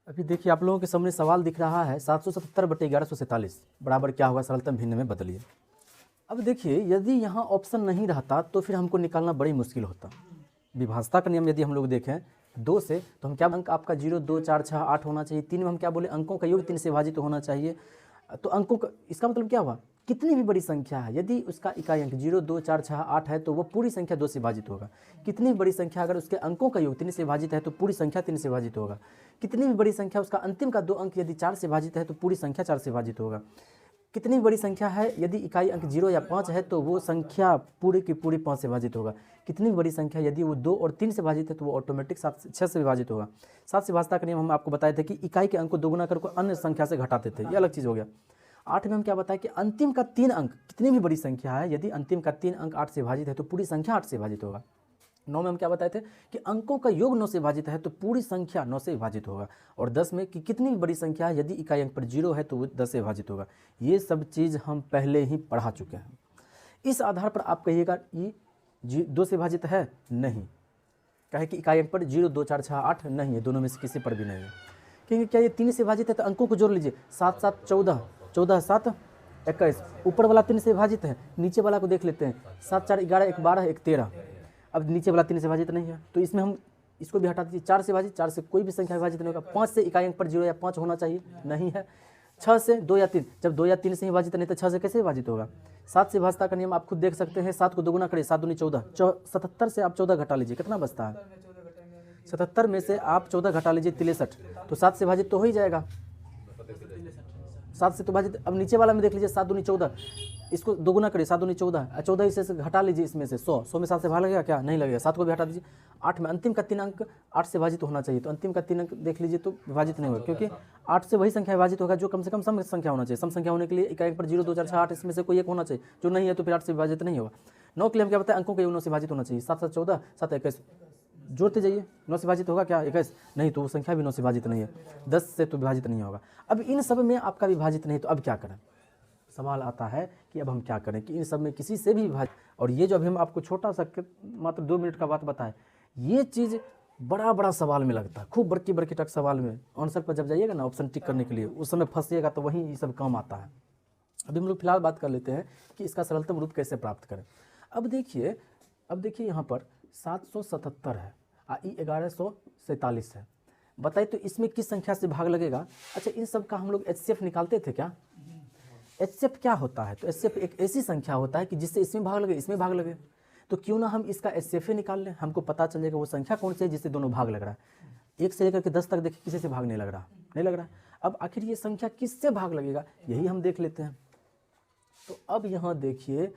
अभी देखिए आप लोगों के सामने सवाल दिख रहा है 777/1147 बराबर क्या होगा, सरलतम भिन्न में बदलिए। अब देखिए यदि यहाँ ऑप्शन नहीं रहता तो फिर हमको निकालना बड़ी मुश्किल होता। विभाजता का नियम यदि हम लोग देखें 2 से, तो हम क्या अंक आपका 0 2 4 6 8 होना चाहिए। 3 में हम क्या बोले, अंकों का योग 3 से विभाजित होना चाहिए। तो अंकों का इसका मतलब क्या हुआ, कितनी भी बड़ी संख्या है यदि उसका इकाई अंक 0 2 4 6 8 है तो वो पूरी संख्या 2 से विभाजित होगा। कितनी भी बड़ी संख्या अगर उसके अंकों का योग 3 से विभाजित है तो पूरी संख्या 3 से विभाजित होगा। कितनी भी बड़ी संख्या उसका अंतिम का 2 अंक यदि 4 से विभाजित है तो पूरी संख्या 4 से विभाजित होगा। कितनी बड़ी संख्या है यदि इकाई अंक 0 या 5 है तो वो संख्या पूरी की पूरी 5 से विभाजित होगा। कितनी बड़ी संख्या यदि वो 2 और 3 से विभाजित है तो वो ऑटोमेटिक 6 से विभाजित होगा। 7 से विभाजता का नियम हम आपको बताए थे कि इकाई के अंक को दोगुना करके अन्य संख्या से घटाते थे, ये अलग चीज़ हो गया। 8 में हम क्या बताएं कि अंतिम का 3 अंक कितनी भी बड़ी संख्या है यदि अंतिम का 3 अंक 8 से विभाजित है तो पूरी संख्या 8 से विभाजित होगा। 9 में हम क्या बताए थे कि अंकों का योग 9 से विभाजित है तो पूरी संख्या 9 से विभाजित होगा। और 10 में कि कितनी भी बड़ी संख्या है यदि इकाई अंक पर 0 है तो वो 10 से विभाजित होगा। ये सब चीज़ हम पहले ही पढ़ा चुके हैं। इस आधार पर आप कहिएगा ये 2 से विभाजित है, नहीं। कहे कि इकाई अंक पर 0 2 4 6 8 नहीं है, दोनों में से किसी पर भी नहीं है। क्योंकि क्या ये 3 से विभाजित है तो अंकों को जोड़ लीजिए, 7 7 14 14 7 21। ऊपर वाला 3 से विभाजित है, नीचे वाला को देख लेते हैं, 7 4 11 1 12 1 13। अब नीचे वाला 3 से विभाजित नहीं है तो इसमें हम इसको भी हटा दीजिए। 4 से विभाजित, 4 से कोई भी संख्या विभाजित नहीं होगा। 5 से इकाई अंक पर 0 या 5 होना चाहिए, नहीं है। 6 से 2 या 3, जब 2 या 3 से ही विभाजित नहीं तो 6 से कैसे विभाजित होगा। 7 से विभाजता का नियम आप खुद देख सकते हैं, 7 को दोगुना करिए, 7 दूनी 14, 77 से आप 14 घटा लीजिए, कितना बचता है। 77 में से आप 14 घटा लीजिए 63, तो 7 से विभाजित तो हो ही जाएगा। 7 से तो विभाजित। अब नीचे वाला में देख लीजिए, 7 दूनी 14, इसको दोगुना करिए, 7 दूनी 14, 14 इसे से घटा लीजिए, इसमें से 100 में 7 से भाग लगेगा क्या, नहीं लगेगा। 7 को भी हटा दीजिए। 8 में अंतिम का 3 अंक 8 से विभाजित होना चाहिए, तो अंतिम का 3 अंक देख लीजिए तो विभाजित नहीं होगा, क्योंकि 8 से वही संख्या विभाजित होगा जो कम से कम सम संख्या होना चाहिए। सम संख्या होने के लिए इकाई अंक पर 0 2 4 6 8 इसमें से कोई एक होना चाहिए, जो नहीं है तो फिर 8 से विभाजित नहीं होगा। 9 के लिए हम क्या बताएं, अंकों के योग 9 से विभाजित होना चाहिए। 7 7 14 7 21, जोड़ते जाइए, 9 से विभाजित होगा क्या, 21 नहीं, तो वो संख्या भी 9 से विभाजित नहीं है। 10 से तो विभाजित नहीं होगा। अब इन सब में आपका विभाजित नहीं, तो अब क्या करें। सवाल आता है कि अब हम क्या करें कि इन सब में किसी से भी विभाजित। और ये जो अभी हम आपको छोटा सा मात्र 2 मिनट का बात बताएं, ये चीज़ बड़ा बड़ा सवाल में लगता है, खूब बड़की बड़की टक सवाल में आंसर पर जब जाइएगा ना ऑप्शन टिक करने के लिए, उस समय फंसिएगा तो वहीं ये सब काम आता है। अभी हम लोग फिलहाल बात कर लेते हैं कि इसका सरलतम रूप कैसे प्राप्त करें। अब देखिए यहाँ पर 777 है, 1147 है। बताइए तो इसमें किस संख्या से भाग लगेगा। अच्छा, इन सब का हम लोग HCF निकालते थे क्या। HCF क्या होता है, तो HCF एक ऐसी संख्या होता है कि जिससे इसमें भाग लगे इसमें भाग लगे। तो क्यों ना हम इसका HCF निकाल लें, हमको पता चल जाएगा वो संख्या कौन सी है जिससे दोनों भाग लग रहा है। 1 से लेकर के 10 तक देखिए किसी से भाग नहीं लग रहा। अब आखिर ये संख्या किससे भाग लगेगा, यही हम देख लेते हैं। तो अब यहाँ देखिए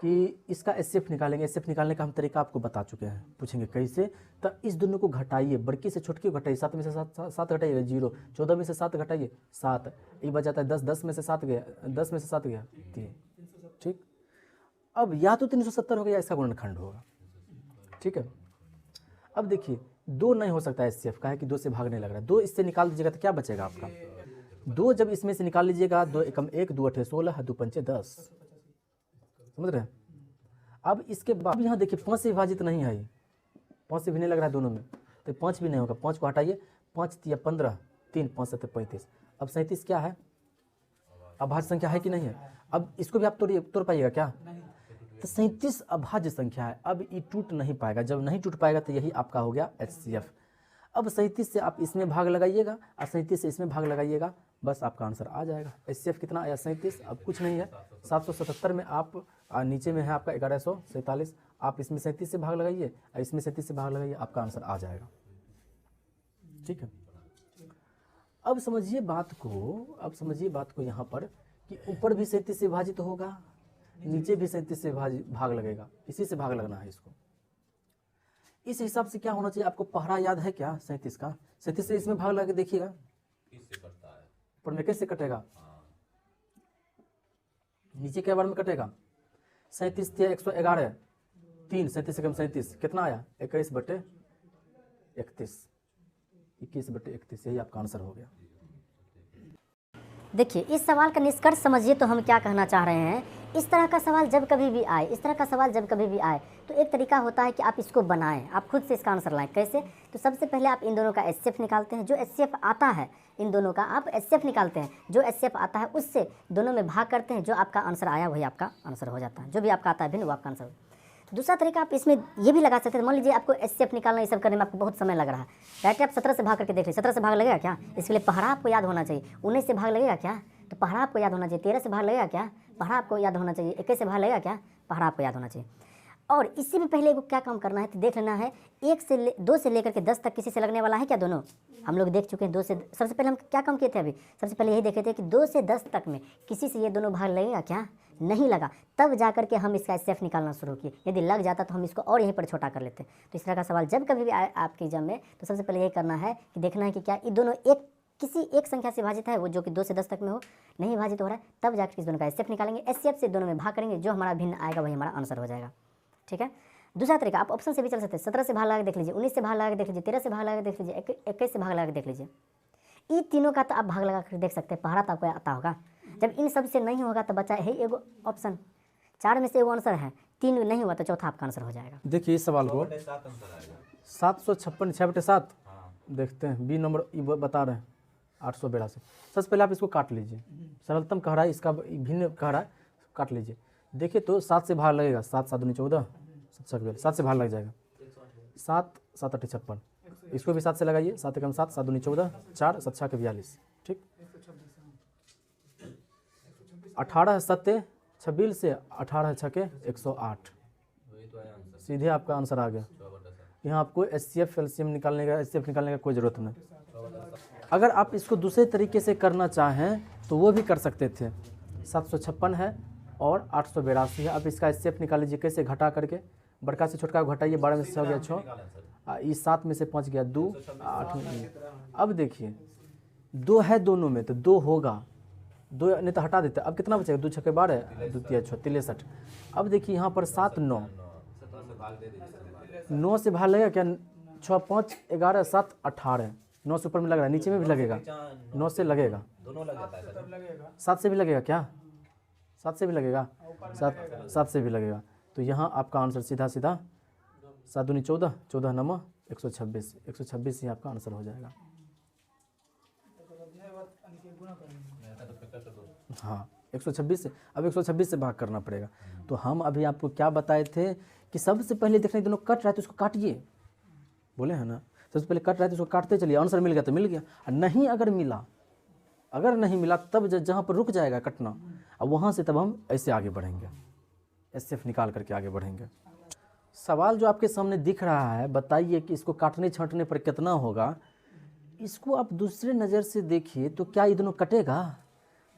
कि इसका HCF निकालेंगे। HCF निकालने का हम तरीका आपको बता चुके हैं। पूछेंगे कैसे, तो इस दोनों को घटाइए, बड़की से छोटकी को घटाइए। 7 में से 7 घटाइए 0, 14 में से 7 घटाइए 7, एक बच जाता है 10, 10 में से 7 गया, 10 में से 7 गया 3, ठीक। अब या तो 370 होगा या इसका गुणनखंड होगा, ठीक है। अब देखिए 2 नहीं हो सकता HCF का है कि 2 से भाग नहीं लग रहा है। 2 इससे निकाल दीजिएगा तो क्या बचेगा आपका, 2 जब इसमें से निकाल लीजिएगा, 2 एकम 1, 2 अठे 16, 2 पंचे 10, समझ रहे हैं। अब इसके बाद यहाँ देखिए 5 से विभाजित नहीं है, 5 से भी नहीं लग रहा है दोनों में, तो 5 भी नहीं होगा। 5 को हटाइए, 5 या 15, 3 5 7 35। अब 37 क्या है, अभाज्य संख्या है कि नहीं है। अब इसको भी आप तोड़ पाइएगा क्या, तो 37 अभाज्य संख्या है। अब ये टूट नहीं पाएगा, जब नहीं टूट पाएगा तो यही आपका हो गया HCF। अब 37 से आप इसमें भाग लगाइएगा और 37 से इसमें भाग लगाइएगा, बस आपका आंसर आ जाएगा। HCF कितना आया 37, अब कुछ नहीं है। 777 में आप नीचे में है आपका 1147, आप इसमें 37 से भाग लगाइए और इसमें 37 से भाग लगाइए, आपका आंसर आ जाएगा, ठीक है। अब समझिए बात को यहाँ पर कि ऊपर भी 37 से विभाजित होगा, नीचे भी 37 से भाग लगेगा, इसी से भाग लगना है इसको। इस हिसाब से क्या होना चाहिए, आपको पहरा याद है क्या 37 का। 37 से इसमें भाग लगा देखिएगा, ऊपर में कैसे कटेगा, नीचे के बार में कटेगा। 37 थे 111, 3 37 से कम 37 कितना आया 21/31, 21/31, यही आपका आंसर हो गया। देखिए इस सवाल का निष्कर्ष समझिए तो हम क्या कहना चाह रहे हैं इस तरह का सवाल जब कभी भी आए, इस तरह का सवाल जब कभी भी आए तो एक तरीका होता है कि आप इसको बनाएं, आप खुद से इसका आंसर लाएं। कैसे? तो सबसे पहले आप इन दोनों का एचसीएफ निकालते हैं, जो एचसीएफ आता है इन दोनों का आप एचसीएफ निकालते हैं, जो एचसीएफ आता है उससे दोनों में भाग करते हैं, जो आपका आंसर आया वही आपका आंसर हो जाता है, जो भी आपका आता है भिन्न वो आपका आंसर हो। दूसरा तरीका आप इसमें ये भी लगा सकते हैं, मान लीजिए आपको एचसीएफ निकालना ये सब करने में आपको बहुत समय लग रहा है, डायरेक्ट आप 17 से भाग करके देख लीजिए, 17 से भाग लगेगा क्या? इसके लिए पहाड़ा आपको याद होना चाहिए। 19 से भाग लगेगा क्या? तो पहाड़ा आपको याद होना चाहिए। 13 से भाग लगेगा क्या? पहाड़ा आपको याद होना चाहिए। 21 से भाग लगेगा क्या? पहाड़ा आपको याद होना चाहिए। और इससे भी पहले क्या काम करना है तो देख लेना है 2 से लेकर के 10 तक किसी से लगने वाला है क्या? दोनों हम लोग देख चुके हैं। 2 से सबसे पहले हम क्या काम किए थे? अभी सबसे पहले यही देखे थे कि 2 से 10 तक में किसी से ये दोनों भाग लगेगा क्या? नहीं लगा, तब जाकर के हम इसका एचसीएफ निकालना शुरू किए। यदि लग जाता तो हम इसको और यहीं पर छोटा कर लेते। तो इस तरह का सवाल जब कभी भी आए आपके एग्जाम में तो सबसे पहले यही करना है कि देखना है कि क्या ये दोनों किसी एक संख्या से विभाजित है, वो जो कि 2 से 10 तक में हो, नहीं विभाजित हो रहा है, तब जाकर इस दोनों का एचसीएफ निकालेंगे। एचसीएफ से दोनों में भाग करेंगे, जो हमारा भिन्न आएगा वही हमारा आंसर हो जाएगा। ठीक है। दूसरा तरीका आप ऑप्शन से भी चल सकते हैं। 17 से भाग लगा के देख लीजिए, 19 से भाग लगा के देख लीजिए, 13 से भाग लगा के देख लीजिए, 21 से भाग लगा के देख लीजिए। इन तीनों का तो आप भाग लगा कर देख सकते हैं, पहाड़ा तो आपको आता होगा। जब इन सब से नहीं होगा तो बचा है एगो ऑप्शन, 4 में से एगो आंसर है, 3 नहीं हुआ तो चौथा आपका आंसर हो जाएगा। देखिए इस सवाल को 756 6/7 देखते हैं। बी नंबर बता रहे हैं 882। सबसे पहले आप इसको काट लीजिए, सरलतम कह रहा है, इसका भिन्न कह रहा है, काट लीजिए। देखिए तो 7 से भाग लगेगा, 7 7 दूनी 14, 7 से भाग लग जाएगा, 7 7 8 56। इसको भी 7 से लगाइए, 7 एकम 7, 7 दूनी 14, 4 7 6 42। ठीक, 18 7 26 से 18 6 108, सीधे आपका आंसर आ गया। यहाँ आपको एचसीएफ एलसीएम निकालने का, एचसीएफ निकालने का कोई ज़रूरत नहीं। अगर आप इसको दूसरे तरीके से करना चाहें तो वो भी कर सकते थे। 756 है और 882 है। अब इसका एचसीएफ निकाल लीजिए, कैसे? घटा करके, बड़का से छोटका घटाइए, 12 में से 6 गया 6, इस 7 में से 5 गया 2, 8 में 1। अब देखिए 2 है दोनों में तो 2 होगा, 2 नहीं तो हटा देते। अब कितना बचेगा? 2 6 12, 2 3 6 63। अब देखिए यहाँ पर 7 9, 9 से भाग लगेगा क्या? 6 5 11 7 18, 9 से ऊपर में लग रहा है, नीचे में भी लगेगा, 9 से लगेगा, 7 से भी लगेगा क्या? 7 से भी लगेगा, 7 से भी लगेगा। तो यहाँ आपका आंसर सीधा 7 दूनी 14, 14 9 126, 126 ही आपका आंसर हो जाएगा। हाँ 126 से, अब 126 से भाग करना पड़ेगा। तो हम अभी आपको क्या बताए थे कि सबसे पहले देखने दोनों कट रहा है तो उसको काटिए, बोले हैं ना, सबसे पहले कट रहा है तो उसको काटते चलिए, आंसर मिल गया तो मिल गया, और नहीं अगर नहीं मिला तब जहाँ पर रुक जाएगा कटना, अब वहाँ से तब हम ऐसे आगे बढ़ेंगे, एचसीएफ निकाल करके आगे बढ़ेंगे। सवाल जो आपके सामने दिख रहा है, बताइए कि इसको काटने छांटने पर कितना होगा। इसको आप दूसरे नज़र से देखिए तो क्या ये दोनों कटेगा?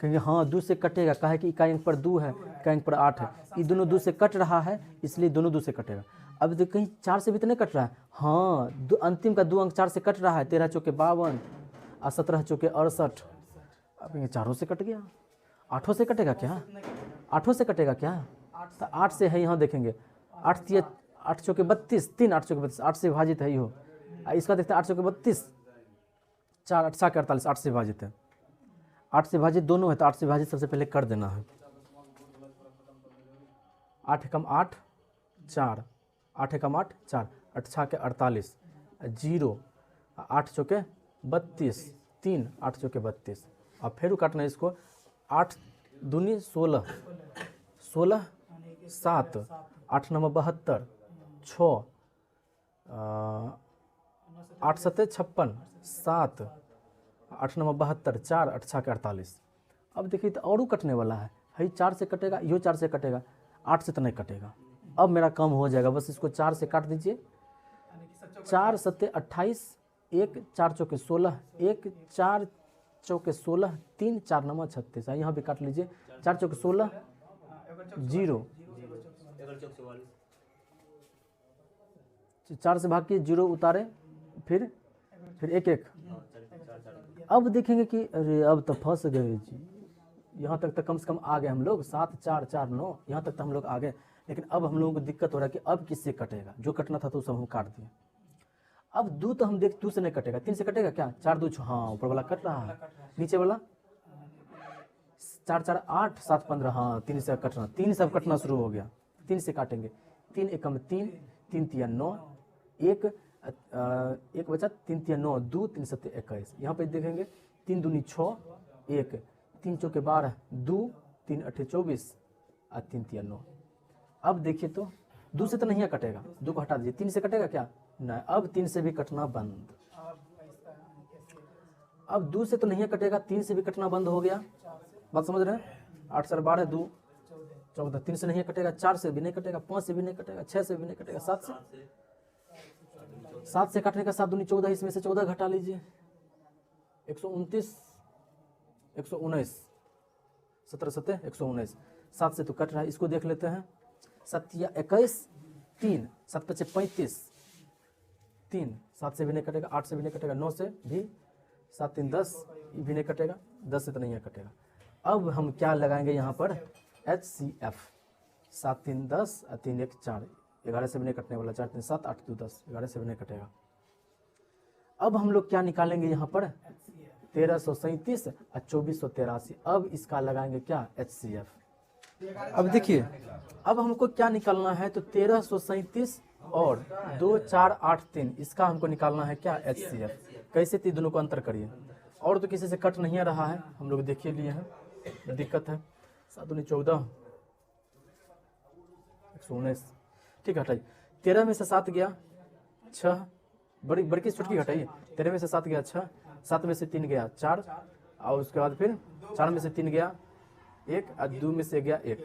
कहेंगे हाँ 2 से कटेगा, कहा कि इकाई अंक पर 2 है, इकाई अंक पर 8 है, ये दोनों 2 से कट रहा है, इसलिए दोनों 2 से कटेगा। अब तो कहीं 4 से भी तो नहीं कट रहा है, हाँ अंतिम का 2 अंक 4 से कट रहा है, 13 चौके 52 और 17 चौके 68। अब ये 4 से कट गया, 8 से कटेगा क्या? 8 से कटेगा क्या? तो 8 से है, यहाँ देखेंगे 8 चौके 32, 3 8 चौके 32, 8 से विभाजित है यो। इसका देखते हैं 8 चौके 32, 4 8 के 48, 8 से विभाजित है, 8 से विभाजित दोनों है तो 8 से विभाजित सबसे पहले कर देना है। 8 एकम 8 4, 8 एकम 8 4, 8 6 के 48, 0, 8 चौके 32, 3 8 चौके 32। अब फिर काटना है इसको, 8 दूनी 16, 16 7, 8 9 72, 6, 8 7 56, 7, 8 9 72, 4 8 6 के 48। अब देखिए तो और कटने वाला है, 4 से कटेगा, यो 4 से कटेगा, 8 से तो नहीं कटेगा। अब मेरा काम हो जाएगा, बस इसको 4 से काट दीजिए, 4 7 28, 1 4 चौके 16, 1 4 चौके 16, 3 4 9 36। यहाँ भी काट लीजिए, 4 चौके 16, 0, 4 से भाग के 0 उतारे, फिर 1 1। अब देखेंगे कि अरे अब तो फंस गए जी, यहाँ तक तो कम से कम आ गए हम लोग, 7 4 4 9, यहाँ तक तो हम लोग आ गए। लेकिन अब हम लोगों को दिक्कत हो रहा है कि अब किससे कटेगा? जो कटना था तो सब हम काट दिए। अब 2 तो हम देख 2 से नहीं कटेगा, 3 से कटेगा क्या? 4 2 6, हाँ ऊपर वाला कट रहा है, नीचे वाला 4 4 8 7 15, हाँ 3 से कटना, 3 से अब कटना शुरू हो गया, 3 से काटेंगे, 3 एकम 3, 3 तिया 9, 1 बचा, 3 तिया 9, 2 3 7 21। यहाँ पे देखेंगे 3 दूनी 6, 1 3 चौके 12, 2 3 8 24 और 3 तिया 9। अब देखिए तो 2 से तो नहीं कटेगा, 2 को हटा दीजिए, 3 से कटेगा क्या? नहीं, अब 3 से भी कटना बंद। अब 2 से तो नहीं कटेगा, 3 से भी कटना बंद हो गया। बात समझ रहे हैं? 8 4 12 2 14, 3 से नहीं कटेगा, 4 से भी नहीं कटेगा, 5 से भी नहीं कटेगा, 6 से भी नहीं कटेगा, 7 से काटने का 7 दूनी 14, इसमें से 14 घटा लीजिए, 129 119, 17 7 119, 7 से तो कट रहा है, इसको देख लेते हैं। 7 या 21 3, 7 5 35 3, 7 से भी नहीं कटेगा, 8 से भी नहीं कटेगा, 9 से भी, 7 3 10 भी नहीं कटेगा, 10 से तो नहीं कटेगा। अब हम क्या लगाएंगे यहाँ पर? HCF। 7 3 10 और 3 1 4, 11 से भी नहीं कटने वाला, 4 3 7 8 2 10, 11 से भी नहीं कटेगा। अब हम लोग क्या निकालेंगे यहाँ पर? 1337 और 2483। अब इसका लगाएंगे क्या? HCF। अब देखिए, अब हमको क्या निकालना है? तो 1337 और 2483, इसका हमको निकालना है क्या? HCF। कैसे? तो दोनों को अंतर करिए, और तो किसी से कट नहीं रहा है, हम लोग देखिए लिए हैं, दिक्कत है। 7 दूनी 14 119, ठीक है, हटाइए। 13 में से 7 गया 6, बड़ी की छोटकी हटाइए। 13 में से 7 गया 6, 7 में से 3 गया 4, और उसके बाद फिर 4 में से 3 गया 1, और 2 में से गया 1।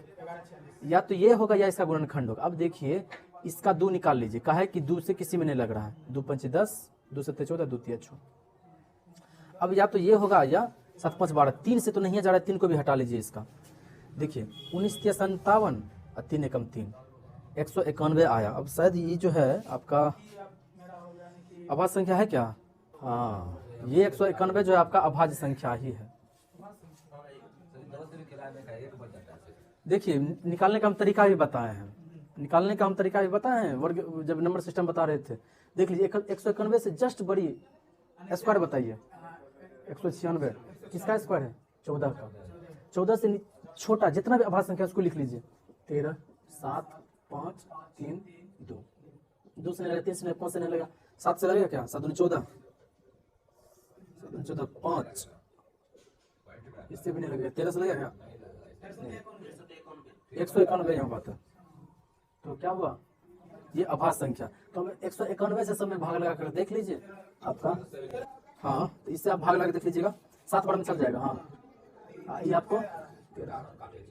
या तो ये होगा या इसका गुणनखंड होगा। अब देखिए, इसका 2 निकाल लीजिए, कहा है कि 2 से किसी में नहीं लग रहा है। 2 5 10, 2 7 14, 2 3 6। अब या तो ये होगा या 7 5 12, 3 से तो नहीं जा रहा है, 3 को भी हटा लीजिए इसका। देखिए 19 3 57 और 3 एकम 3, 191 आया। अब शायद ये जो है आपका अभाज्य संख्या है क्या? हाँ, ये 191 जो है आपका अभाज्य संख्या ही है। देखिए, निकालने का हम तरीका भी बताए हैं, वर्ग जब नंबर सिस्टम बता रहे थे। देख लीजिए, 191 से जस्ट बड़ी स्क्वायर बताइए। 196 किसका स्क्वायर है? 14 का। 14 से छोटा जितना भी अभाज्य संख्या उसको लिख लीजिए। 13 7 5 3 2, 2 से नहीं लगा, 3 से नहीं, 5 से नहीं लगा, 7 से लगेगा क्या? 7 दूनी 14, 7 दूनी 14 5, इससे भी नहीं लगेगा। 13 से लगेगा क्या? 191 यहाँ बात है। तो क्या हुआ? ये अभाज्य संख्या। तो हम 191 से सब में भाग लगा कर देख लीजिए आपका। हाँ, तो इससे आप भाग लगा के देख लीजिएगा, 7 बार में चल जाएगा। हाँ, ये आपको 13